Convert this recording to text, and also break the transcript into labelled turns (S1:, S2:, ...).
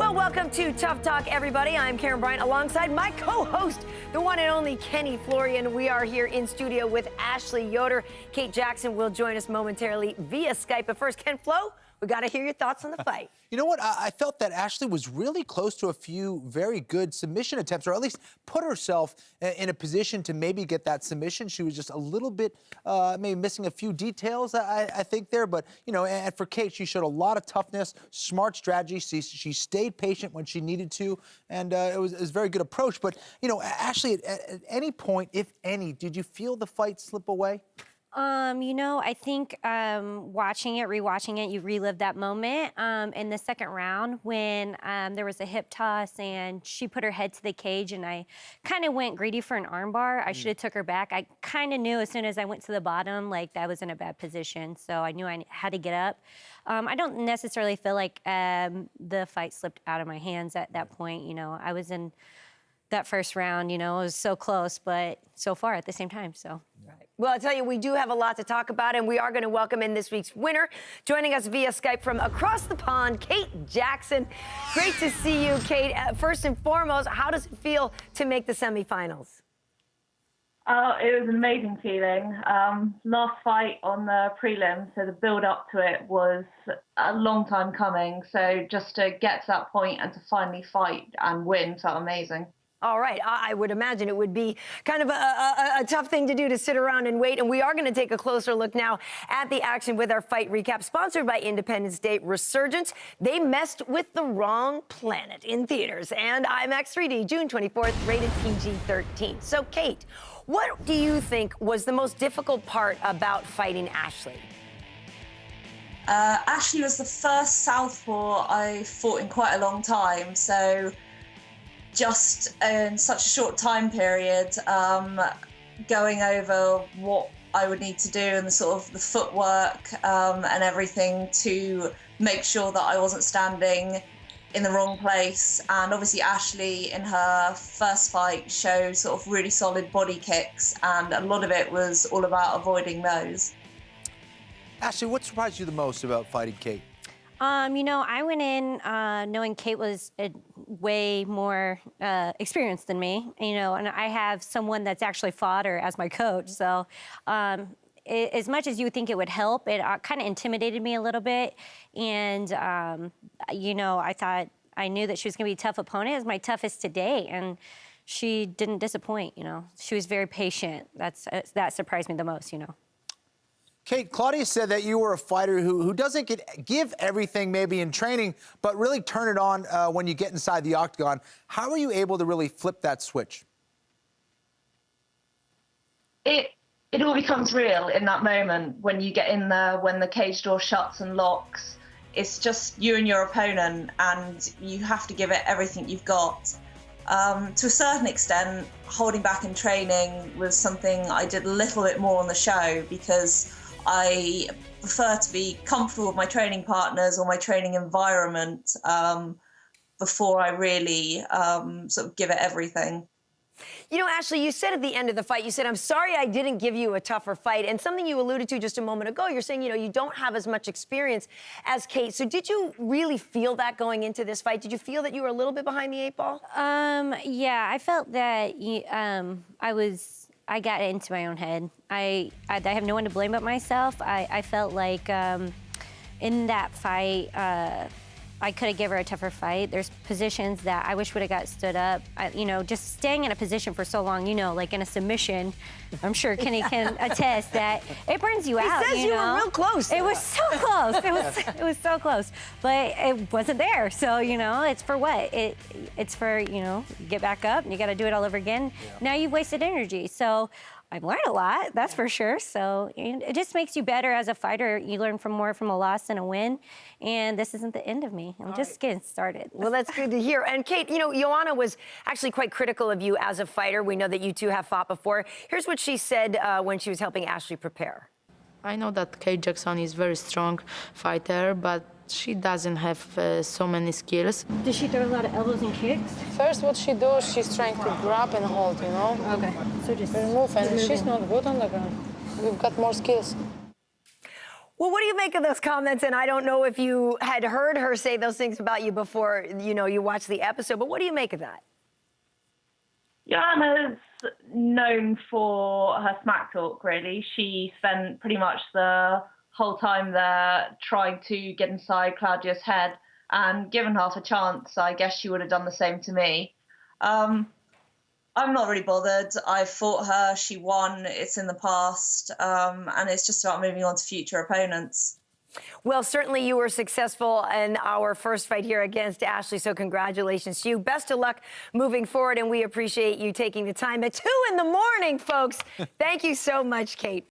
S1: Well, welcome to Tough Talk, everybody. I'm Karen Bryant alongside my co-host, the one and only Kenny Florian. We are here in studio with Ashley Yoder. Kate Jackson will join us momentarily via Skype. But first, Ken Flo, we got to hear your thoughts on the fight.
S2: You know what? I felt that Ashley was really close to a few very good submission attempts, or at least put herself in a position to maybe get that submission. She was just a little bit maybe missing a few details, I think, there. But, you know, and for Kate, she showed a lot of toughness, smart strategy. She stayed patient when she needed to, and it was a very good approach. But, you know, Ashley, at any point, if any, did you feel the fight slip away?
S3: You know, I think rewatching it, you relive that moment in the second round when there was a hip toss and she put her head to the cage and I kind of went greedy for an armbar. I should have took her back. I kind of knew as soon as I went to the bottom, like that was in a bad position. So I knew I had to get up. I don't necessarily feel like the fight slipped out of my hands at that point. You know, I was in that first round, you know, it was so close, but so far at the same time, so.
S1: Right. Well, I tell you, we do have a lot to talk about, and we are going to welcome in this week's winner. Joining us via Skype from across the pond, Kate Jackson. Great to see you, Kate. First and foremost, how does it feel to make the semifinals?
S4: It was an amazing feeling. Last fight on the prelims, so the build up to it was a long time coming. So just to get to that point and to finally fight and win felt amazing.
S1: All right, I would imagine it would be kind of a tough thing to do, to sit around and wait. And we are going to take a closer look now at the action with our fight recap, sponsored by Independence Day Resurgence. They messed with the wrong planet in theaters and IMAX 3D, June 24th, rated PG-13. So, Kate, what do you think was the most difficult part about fighting Ashley?
S5: Ashley was the first southpaw I fought in quite a long time, so just in such a short time period, going over what I would need to do and the sort of the footwork and everything to make sure that I wasn't standing in the wrong place. And obviously Ashley in her first fight showed sort of really solid body kicks, and a lot of it was all about avoiding those.
S2: Ashley, what surprised you the most about fighting Kate?
S3: You know, I went in knowing Kate was way more experienced than me, you know, and I have someone that's actually fought her as my coach. So as much as you would think it would help, it kind of intimidated me a little bit. And, you know, I knew that she was going to be a tough opponent. It was my toughest to date, and she didn't disappoint, you know. She was very patient. That surprised me the most, you know.
S2: Kate, Claudia said that you were a fighter who doesn't give everything maybe in training, but really turn it on when you get inside the octagon. How were you able to really flip that switch?
S4: It all becomes real in that moment when you get in there, when the cage door shuts and locks. It's just you and your opponent, and you have to give it everything you've got. To a certain extent, holding back in training was something I did a little bit more on the show, because I prefer to be comfortable with my training partners or my training environment before I really sort of give it everything.
S1: You know, Ashley, you said at the end of the fight, you said, I'm sorry I didn't give you a tougher fight. And something you alluded to just a moment ago, you're saying, you know, you don't have as much experience as Kate. So did you really feel that going into this fight? Did you feel that you were a little bit behind the eight ball?
S3: Yeah, I felt that I got into my own head. I have no one to blame but myself. I felt like in that fight, I could have given her a tougher fight. There's positions that I wish would have got stood up. You know, just staying in a position for so long, you know, like in a submission, I'm sure Kenny can attest that it burns you out.
S1: He says you were real close.
S3: It was so close. It was so close, but it wasn't there. So, you know, it's for what? It's for, you know, get back up and you got to do it all over again. Yeah. Now you've wasted energy. So I've learned a lot, that's for sure. So it just makes you better as a fighter. You learn more from a loss than a win. And this isn't the end of me. I'm just getting started.
S1: Well, that's good to hear. And Kate, you know, Joanna was actually quite critical of you as a fighter. We know that you two have fought before. Here's what she said when she was helping Ashley prepare.
S6: I know that Kate Jackson is a very strong fighter, but she doesn't have so many skills.
S3: Does she throw a lot of elbows and kicks?
S6: First, what she does, she's trying to grab and hold, you know?
S3: Okay, so just
S6: move, and she's not good on the ground. We've got more skills.
S1: Well, what do you make of those comments? And I don't know if you had heard her say those things about you before, you watched the episode, but what do you make of that?
S4: Joanna's known for her smack talk, really. She spent pretty much the whole time there trying to get inside Claudia's head, and given half a chance, I guess she would have done the same to me. I'm not really bothered. I fought her, she won, it's in the past, and it's just about moving on to future opponents.
S1: Well, certainly you were successful in our first fight here against Ashley, so congratulations to you. Best of luck moving forward, and we appreciate you taking the time at 2 in the morning, folks. Thank you so much, Kate.